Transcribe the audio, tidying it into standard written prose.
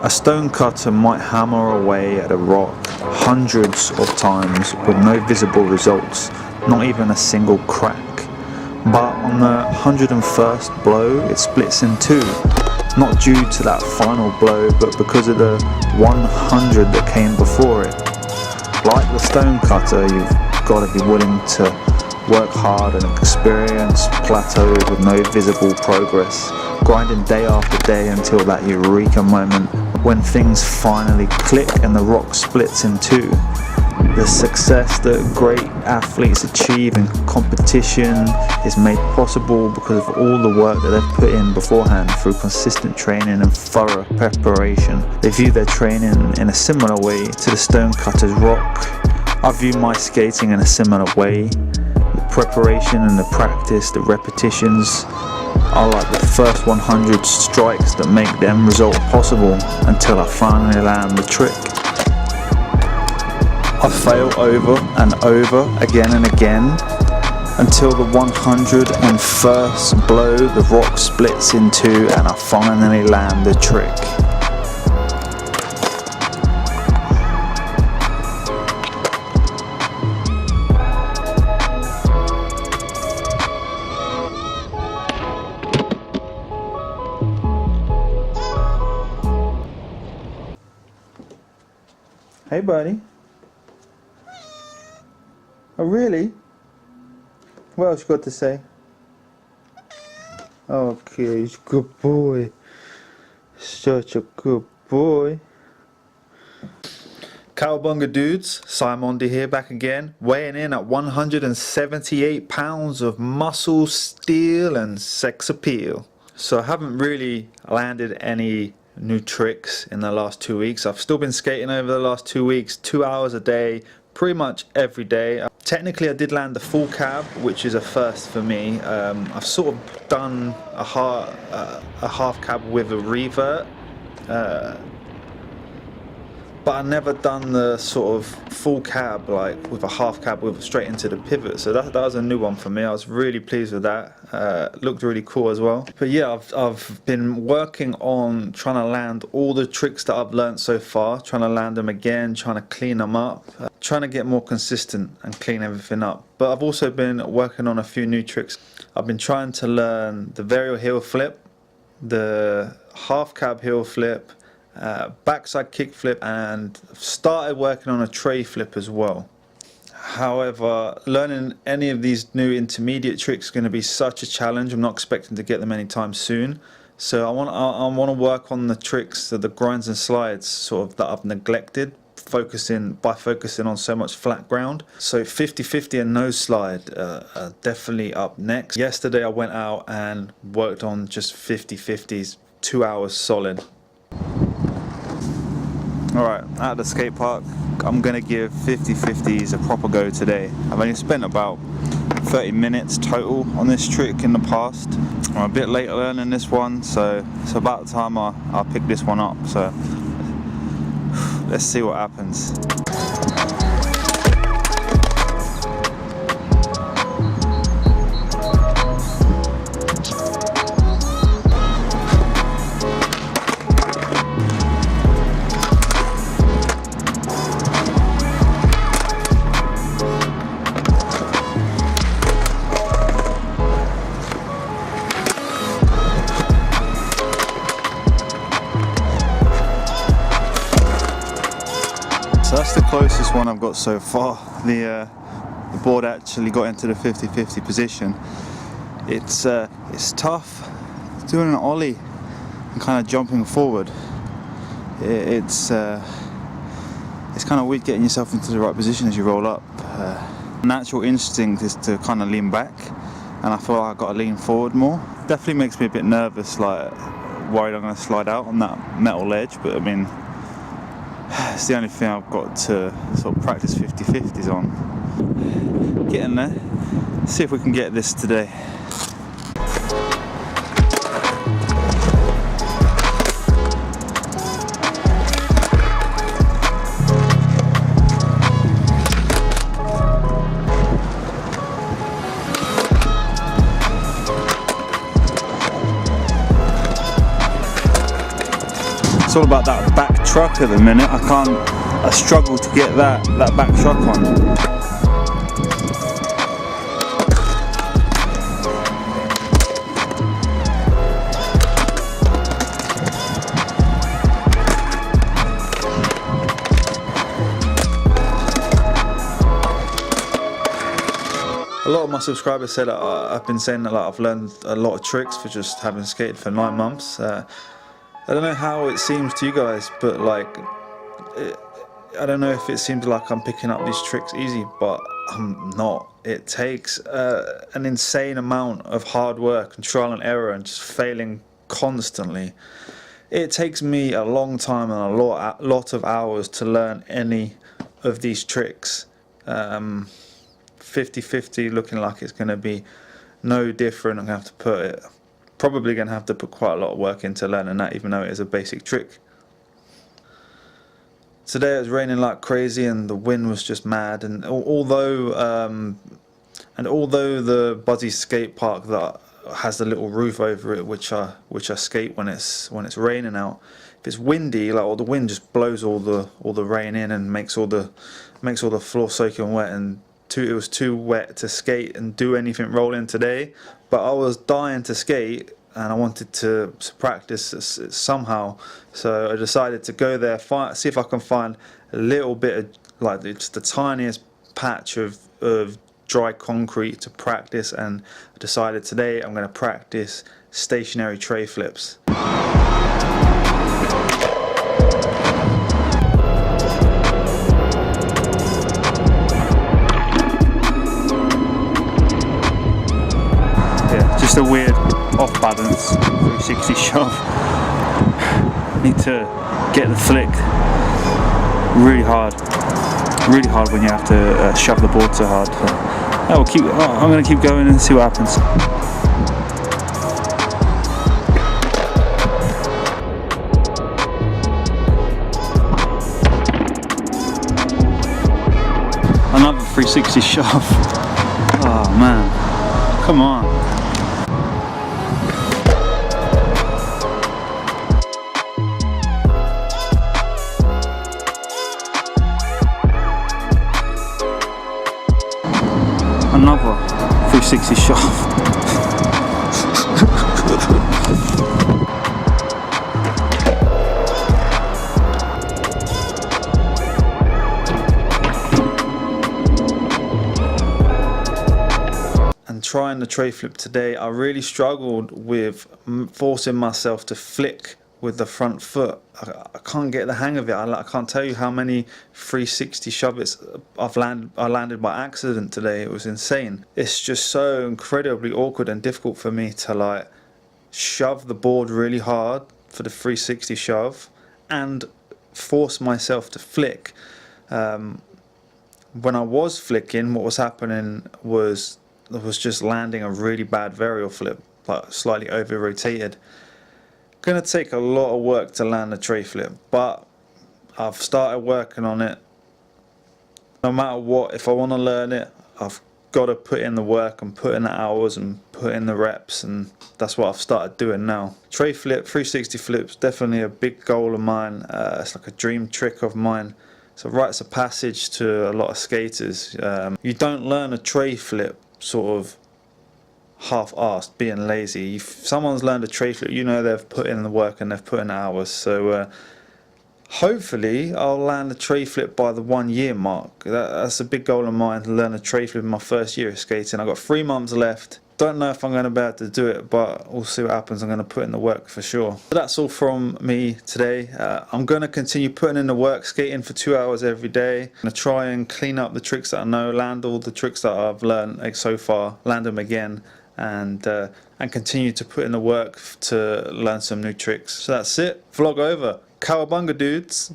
A stone cutter might hammer away at a rock hundreds of times with no visible results, not even a single crack. But on the 101st blow, it splits in two. Not due to that final blow, but because of the 100 that came before it. Like the stone cutter, you've got to be willing to work hard and experience plateaus with no visible progress, grinding day after day until that eureka moment when things finally click and the rock splits in two. The success that great athletes achieve in competition is made possible because of all the work that they've put in beforehand through consistent training and thorough preparation. They view their training in a similar way to the stone cutter's rock. I view my skating in a similar way. The preparation and the practice, the repetitions are like the first 100 strikes that make the end result possible until I finally land the trick. I fail over and over again and again until the 101st blow the rock splits in two and I finally land the trick. Hey buddy. Oh really? What else you got to say? Okay, he's a good boy. Such a good boy. Cowabunga dudes, Simondi here back again, weighing in at 178 pounds of muscle, steel and sex appeal. So I haven't really landed any new tricks in the last 2 weeks. I've still been skating over the last 2 weeks, 2 hours a day, pretty much every day. Technically I did land the full cab, which is a first for me. I've sort of done a half cab with a revert, but I've never done the sort of full cab like with a half cab with straight into the pivot. So that was a new one for me. I was really pleased with that. Looked really cool as well. But yeah, I've been working on trying to land all the tricks that I've learned so far, trying to land them again, trying to clean them up, trying to get more consistent and clean everything up. But I've also been working on a few new tricks. I've been trying to learn the varial heel flip, the half cab heel flip, backside kick flip, and started working on a tray flip as well. However, learning any of these new intermediate tricks is going to be such a challenge. I'm not expecting to get them anytime soon. So I want to work on the tricks, the grinds and slides sort of that I've neglected, by focusing on so much flat ground. So 50-50 and nose slide are definitely up next. Yesterday I went out and worked on just 50-50s, 2 hours solid. Alright, at the skate park, I'm going to give 50-50s a proper go today. I've only spent about 30 minutes total on this trick in the past. I'm a bit late learning this one, so it's about the time I'll pick this one up. So let's see what happens. So that's the closest one I've got so far. The board actually got into the 50-50 position. It's tough doing an ollie and kind of jumping forward. It's kind of weird getting yourself into the right position as you roll up. Natural instinct is to kind of lean back, and I feel like I've got to lean forward more. Definitely makes me a bit nervous, like worried I'm going to slide out on that metal ledge, but I mean, it's the only thing I've got to sort of practice 50-50s on. Getting there. See if we can get this today. It's all about that back truck at the minute. I struggle to get that back truck on. A lot of my subscribers said I've been saying that I've learned a lot of tricks for just having skated for 9 months. I don't know how it seems to you guys, but like, I don't know if it seems like I'm picking up these tricks easy, but I'm not. It takes an insane amount of hard work and trial and error and just failing constantly. It takes me a long time and a lot of hours to learn any of these tricks. 50-50 looking like it's going to be no different. I'm going to have to probably going to have to put quite a lot of work into learning that, even though it is a basic trick. Today it was raining like crazy and the wind was just mad, and although the Buzzy skate park that has the little roof over it, which I skate when it's raining out, if it's windy, like, or the wind just blows all the rain in and makes all the floor soaking wet, and it was too wet to skate and do anything rolling today. But I was dying to skate and I wanted to practice somehow, so I decided to go there, see if I can find a little bit of, like, just the tiniest patch of dry concrete to practice. And I decided today I'm going to practice stationary tray flips. Just a weird off balance 360 shove. Need to get the flick really hard when you have to shove the board so hard. So, I'm going to keep going and see what happens. Another 360 shove. Oh man, come on. Another 360 shove. And trying the tray flip today, I really struggled with forcing myself to flick with the front foot. I can't get the hang of it. I can't tell you how many 360 shove-its I landed by accident today. It was insane. It's just so incredibly awkward and difficult for me to, like, shove the board really hard for the 360 shove and force myself to flick. When I was flicking, what was happening was I was just landing a really bad varial flip, like slightly over rotated. Gonna take a lot of work to land a tray flip, but I've started working on it. No matter what, if I want to learn it, I've got to put in the work and put in the hours and put in the reps, and that's what I've started doing now. Tray flip, 360 flips, definitely a big goal of mine. It's like a dream trick of mine. So rites of passage to a lot of skaters. You don't learn a tray flip sort of half-assed, being lazy. If someone's learned a tray flip, you know they've put in the work and they've put in the hours. So hopefully I'll land a tray flip by the 1 year mark. That's a big goal of mine, to learn a tray flip in my first year of skating. I've got 3 months left. Don't know if I'm going to be able to do it, but we'll see what happens. I'm going to put in the work for sure. So that's all from me today. I'm going to continue putting in the work, skating for 2 hours every day. I'm going to try and clean up the tricks that I know, land all the tricks that I've learned so far, land them again, and continue to put in the work to learn some new tricks. So that's it. Vlog over. Cowabunga, dudes.